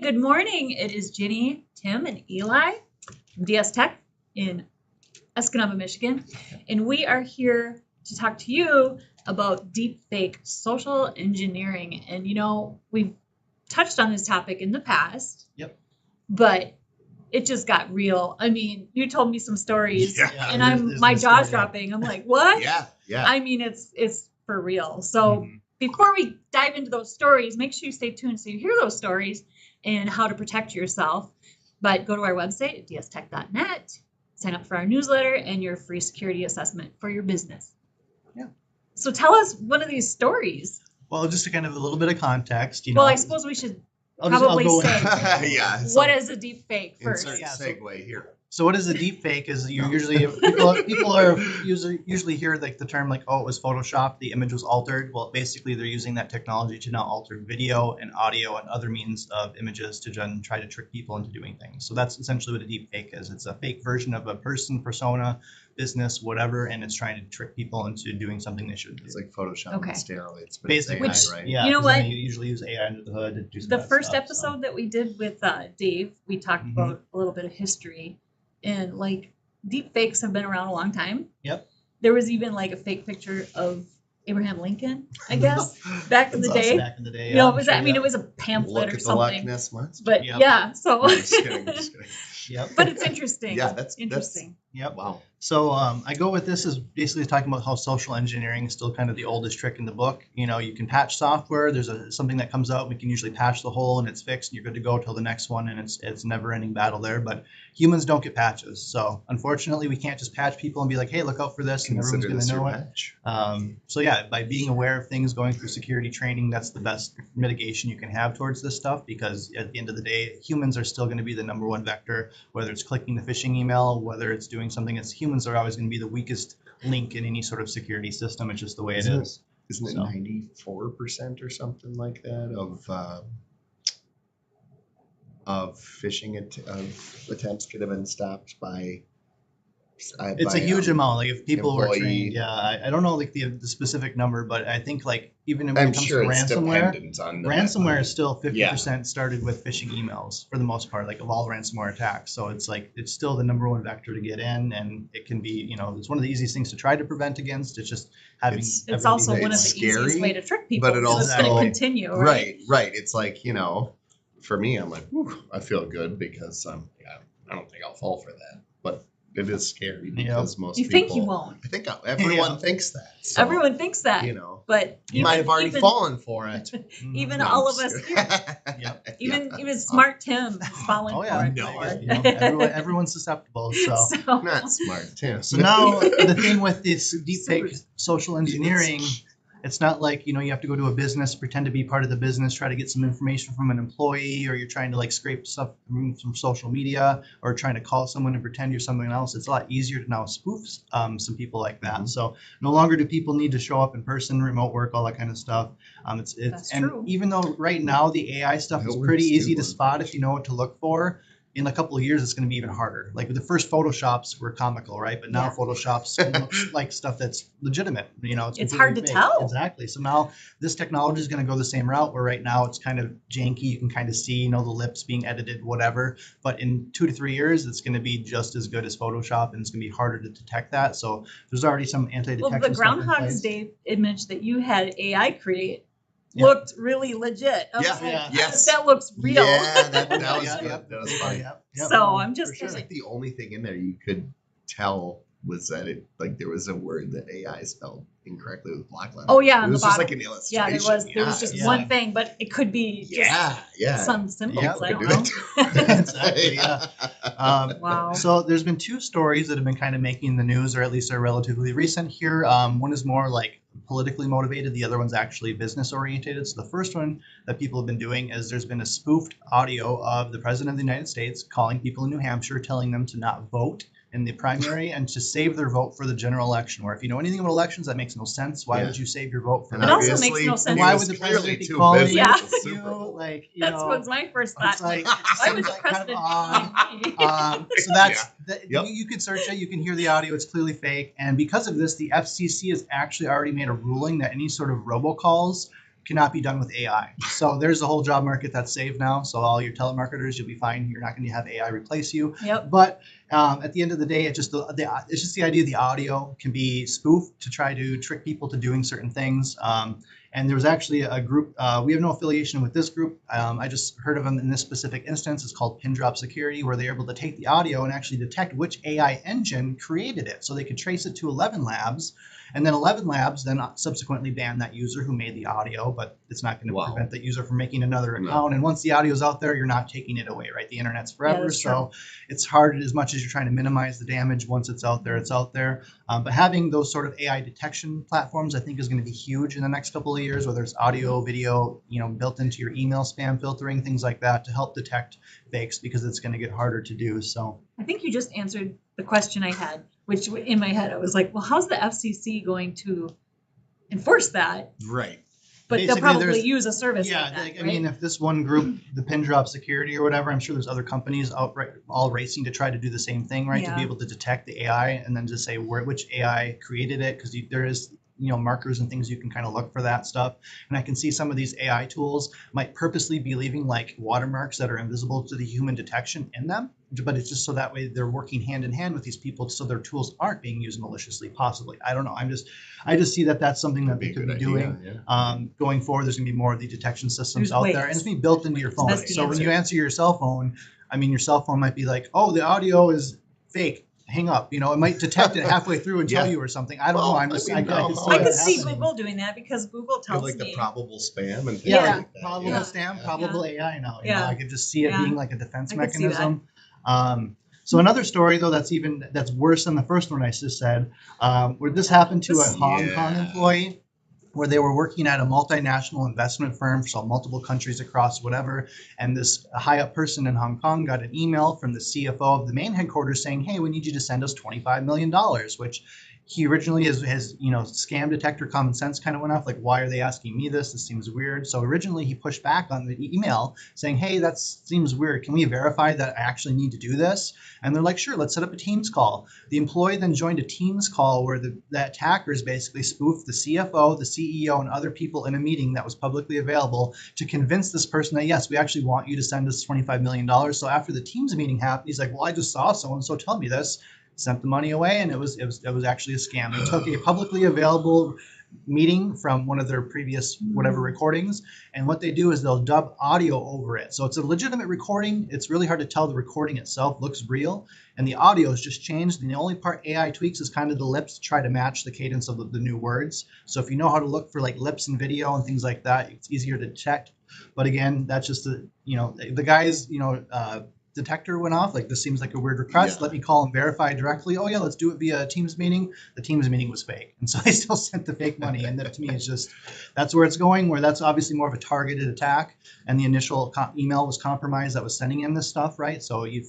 good morning. It is Ginny, Tim, and Eli from DS Tech in Escanaba, Michigan. And we are here to talk to you about deepfake social engineering. And, we've touched on this topic in the past. Yep. But it just got real. I mean, you told me some stories, and there's my this jaw's story, dropping. I'm like, what? Yeah. I mean, it's for real. So before we dive into those stories, make sure you stay tuned so you hear those stories and how to protect yourself. But go to our website at dstech.net, sign up for our newsletter and your free security assessment for your business. Yeah. So tell us one of these stories. Well, just to kind of a little bit of context, Well, I suppose we should I'll probably go say Yeah. what is a deep fake first. Insert Yeah, so- segue here. So what is a deep fake is you usually people are usually hear like the term like, oh, it was Photoshop, the image was altered. Well, basically they're using that technology to now alter video and audio and other means of images to try to trick people into doing things. So that's essentially what a deep fake is. It's a fake version of a person, persona, business, whatever, and it's trying to trick people into doing something they shouldn't do. It's like Photoshop Okay. on steroids, but Basically, it's AI, right? Yeah, You know 'cause what? They usually use AI under the hood to do some The of that first stuff, episode that we did with Dave, we talked Mhm. about a little bit of history, and like deep fakes have been around a long time. Yep. There was even like a fake picture of Abraham Lincoln, I guess, back in the That's day. Back in the day, You know, yeah, it was sure, I mean, yeah. it was a pamphlet Look or at the Loch something. Ness monster. But Yep. yeah, so No, just kidding. Just kidding. Yep. but it's interesting. Yeah, that's interesting. Yep. Wow. So I go with this is basically talking about how social engineering is still kind of the oldest trick in the book. You know, you can patch software. There's something that comes out. We can usually patch the hole and it's fixed and you're good to go till the next one. And it's never ending battle there. But humans don't get patches. So unfortunately, we can't just patch people and be like, hey, look out for this. And everyone's Consider going this to your know it. match. So yeah, by being aware of things, going through security training, that's the best mitigation you can have towards this stuff. Because at the end of the day, humans are still going to be the number one vector, whether it's clicking the phishing email, whether it's doing something. It's humans are always going to be the weakest link in any sort of security system. It's just the way it is. Isn't it So. 94% or something like that of phishing of attempts could have been stopped by? It's a huge amount. Like if people were employee. trained, yeah, I don't know like the specific number, but I think like even when I'm it comes sure to it's ransomware, dependent on that. ransomware is still 50% started with phishing emails for the most part, like of all ransomware attacks. So it's like it's still the number one vector to get in, and it can be, it's one of the easiest things to try to prevent against. It's just having. It's also one of the It's easiest scary, way to trick people. but it so it's going to also- continue, right? Right. It's like, for me, I'm like, whew, I feel good because I don't think I'll fall for that. But it is scary because most You people. think you won't. I think everyone thinks that. So, Everyone thinks that. But you might have already fallen for it. Even No, all I'm of us just here, Yep. even smart Tim is falling Oh for yeah, it. No. everyone's susceptible. So. So, Not smart, Tim. So now the thing with this deepfake social engineering, it's not like, you have to go to a business, pretend to be part of the business, try to get some information from an employee, or you're trying to like scrape stuff from social media, or trying to call someone and pretend you're something else. It's a lot easier to now spoof some people like that. Mhm. So no longer do people need to show up in person, remote work, all that kind of stuff. That's and true. even though right now the AI stuff is No pretty one's easy to doing spot if you know what to look for. In a couple of years, it's going to be even harder. Like the first Photoshops were comical, right? But now Yeah. Photoshops look like stuff that's legitimate. It's hard to completely fake. tell. Exactly. So now this technology is going to go the same route. Where right now it's kind of janky. You can kind of see, the lips being edited, whatever. But in 2 to 3 years, it's going to be just as good as Photoshop, and it's going to be harder to detect that. So there's already some anti-detection well, the stuff in Groundhog's place. Day image that you had AI create Yeah. looked really legit. I was Yeah. like, Yeah. Yes. that looks real. Yeah, that was Yeah, good. yep. That was funny. Yep, yep. So I'm For just sure. It's like the only thing in there you could tell was that there was a word that AI spelled incorrectly with black letters. Oh, yeah, it on was the just bottom. like an illustration. Yeah, there was just yeah. one thing, but it could be just yeah. some symbols. Yeah, I Could don't do know. that. Exactly, yeah. Wow. So there's been 2 stories that have been kind of making the news, or at least are relatively recent here. One is more like politically motivated. The other one's actually business oriented. So the first one that people have been doing is there's been a spoofed audio of the president of the United States calling people in New Hampshire, telling them to not vote in the primary and to save their vote for the general election. Where if you know anything about elections, that makes no sense. Why Yeah. would you save your vote for And It that? also makes obviously, no sense. he Why was would the clearly president be too calling busy Yeah. with the you? Super Bowl. Like, That's what's my first thought. it's like, Why would the seems like kind of president odd. calling me? So that's Yep. you can search it. You can hear the audio. It's clearly fake. And because of this, the FCC has actually already made a ruling that any sort of robocalls cannot be done with AI. So there's a whole job market that's saved now. So all your telemarketers, you'll be fine. You're not going to have AI replace you. Yep. But at the end of the day, it's just the idea the audio can be spoofed to try to trick people to doing certain things. And there was actually a group, we have no affiliation with this group. I just heard of them in this specific instance. It's called Pindrop Security, where they're able to take the audio and actually detect which AI engine created it. So they could trace it to 11 Labs. And then 11 Labs then subsequently banned that user who made the audio, but it's not going to Wow. prevent that user from making another No. account. And once the audio's out there, you're not taking it away, right? The internet's forever. that's So it's hard as much as you're trying to minimize the damage. Once it's out there, it's out there. But having those sort of AI detection platforms, I think, is going to be huge in the next couple of years, whether it's audio, video, built into your email spam filtering, things like that, to help detect fakes, because it's going to get harder to do. So I think you just answered the question I had, which in my head I was like, well, how's the FCC going to enforce that? right. But Basically, they'll probably there's- use a service Yeah, like that, like, right? I mean, if this one group, the Pindrop Security or whatever, I'm sure there's other companies all racing to try to do the same thing, right? To Yeah. be able to detect the AI and then just say which AI created it, because there is markers and things you can kind of look for that stuff. And I can see some of these AI tools might purposely be leaving like watermarks that are invisible to the human detection in them, but it's just so that way they're working hand in hand with these people, so their tools aren't being used maliciously. Possibly, I don't know. I just see that that's something that they could be doing. Going forward, there's going to be more of the detection systems There's out ways. there, and it's being built into your phone. That's the So when answer. you answer your cell phone, I mean, your cell phone might be like, "Oh, the audio is fake. Hang up." It might detect it halfway through and tell Yeah. you or something. I don't Well, know. I I'm just, mean, I no, can see I that could see happening. Google doing that because Google tells like the me. probable spam and things Yeah, like that. probable Yeah. spam, probable AI now. Yeah. I could just see it Yeah. being like a defense I could see that. mechanism. So another story though that's worse than the first one I just said, where this happened to a This- Hong Kong Yeah. employee, where they were working at a multinational investment firm, so multiple countries across whatever, and this high up person in Hong Kong got an email from the CFO of the main headquarters saying, "Hey, we need you to send us $25 million," which he originally his scam detector common sense kind of went off, like, why are they asking me this? This seems weird. So originally he pushed back on the email saying, "Hey, that seems weird. Can we verify that I actually need to do this?" And they're like, "Sure, let's set up a Teams call." The employee then joined a Teams call where the attackers basically spoofed the CFO, the CEO, and other people in a meeting that was publicly available to convince this person that, yes, we actually want you to send us $25 million. So after the Teams meeting happened, he's like, "Well, I just saw so-and-so tell me this," sent the money away, and it was actually a scam. They took a publicly available meeting from one of their previous whatever recordings, and what they do is they'll dub audio over it. So it's a legitimate recording. It's really hard to tell the recording itself looks real, and the audio is just changed, and the only part AI tweaks is kind of the lips to try to match the cadence of the new words. So if you know how to look for like lips in video and things like that, it's easier to detect. But again, that's just the guy's detector went off, like, this seems like a weird request. Yeah. Let me call and verify directly. Oh yeah, let's do it via a Teams meeting. The Teams meeting was fake, and so they still sent the fake money. And that to me is just, that's where it's going, where that's obviously more of a targeted attack, and the initial email was compromised that was sending in this stuff, right? So you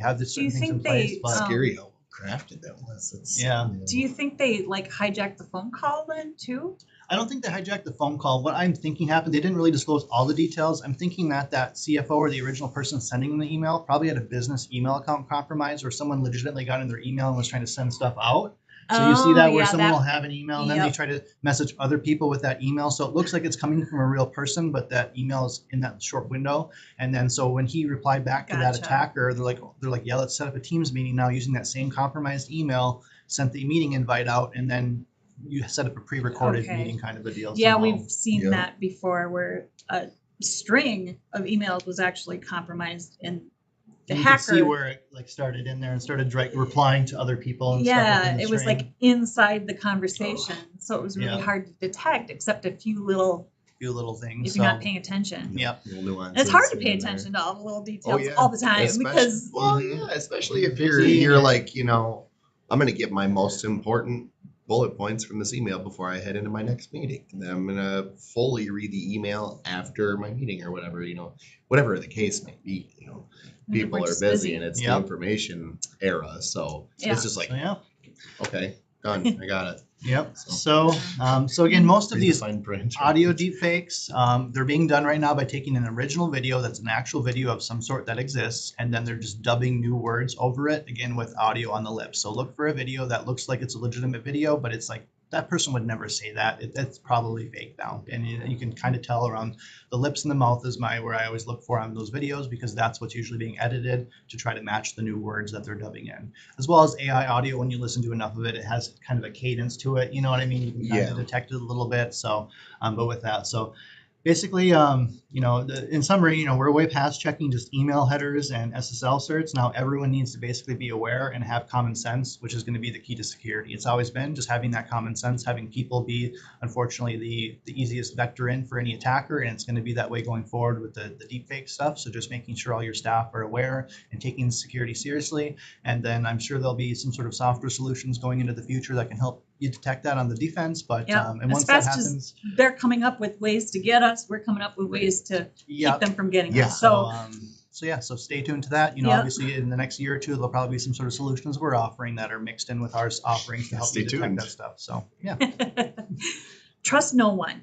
have this Do you certain things in think place, they, but Scary how crafted that was. It's, Yeah. Do you think they like hijacked the phone call then too? I don't think they hijacked the phone call. What I'm thinking happened, they didn't really disclose all the details. I'm thinking that CFO or the original person sending them the email probably had a business email account compromised, or someone legitimately got in their email and was trying to send stuff out. So you see that where someone will have an email and then they Yep. try to message other people with that email. So it looks like it's coming from a real person, but that email is in that short window. And then so when he replied back to that Gotcha. attacker, they're like, yeah, let's set up a Teams meeting now using that same compromised email, sent the meeting invite out, and then you set up a pre-recorded Okay. meeting kind of a deal. Yeah, somehow. we've seen Yeah. that before where a string of emails was actually compromised and the And you hacker. could see where it like started in there and started replying to other people and stuff Yeah, within the it was string. like inside the conversation, so it was really Yeah. hard to detect, except a few little a few little things. if you're not paying attention. Yep. little And nuances it's hard to here pay and there. attention to all the little Oh, details yeah. all the time Especially- because well, Mhm. yeah, especially if you're like, I'm going to get my most important bullet points from this email before I head into my next meeting. And then I'm going to fully read the email after my meeting or whatever, whatever the case may be, people we're are just busy and it's the Yep. information era. So Yeah. it's just like, So, yeah. okay, done. I got it. Yep. So again, most of Read the these fine print. audio deepfakes, they're being done right now by taking an original video that's an actual video of some sort that exists, and then they're just dubbing new words over it, again with audio on the lips. So look for a video that looks like it's a legitimate video, but it's like that person would never say that. That's probably fake now, and you can kind of tell around the lips and the mouth is where I always look for on those videos, because that's what's usually being edited to try to match the new words that they're dubbing in, as well as AI audio. When you listen to enough of it, it has kind of a cadence to it. You know what I mean? You can kind of detect it a little bit. So, but with that, so. Basically, in summary, we're way past checking just email headers and SSL certs. Now everyone needs to basically be aware and have common sense, which is going to be the key to security. It's always been just having that common sense, having people be, unfortunately, the easiest vector in for any attacker, and it's going to be that way going forward with the deepfake stuff. So just making sure all your staff are aware and taking security seriously. And then I'm sure there'll be some sort of software solutions going into the future that can help you detect that on the defense. But and once that happens, they're coming up with ways to get us. We're coming up with ways to keep them from getting us. So stay tuned to that. Obviously in the next year or two, there'll probably be some sort of solutions we're offering that are mixed in with our offerings to help you detect that stuff. So yeah. Trust no one.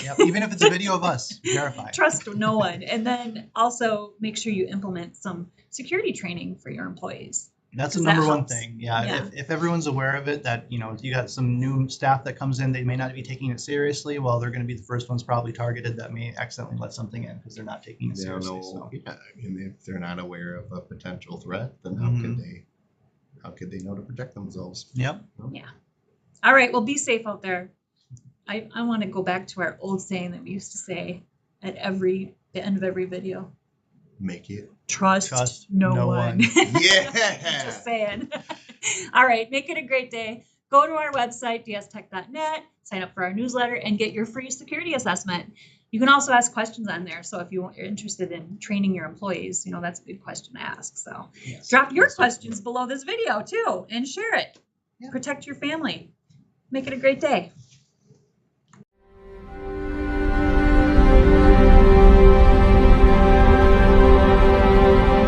Yep. Even if it's a video of us, verify. Trust no one. And then also make sure you implement some security training for your employees. That's the number one thing. Yeah. If everyone's aware of it, that, you got some new staff that comes in, they may not be taking it seriously. Well, they're going to be the first ones probably targeted that may accidentally let something in because they're not taking it seriously. Yeah, I mean, if they're not aware of a potential threat, then how could they know to protect themselves? Yep. Yeah. All right. Well, be safe out there. I want to go back to our old saying that we used to say at the end of every video. Make it. Trust no one. Yeah. Just saying. All right. Make it a great day. Go to our website, dstech.net, sign up for our newsletter, and get your free security assessment. You can also ask questions on there. So if you're interested in training your employees, that's a good question to ask. So drop your questions below this video too and share it. Yeah. Protect your family. Make it a great day.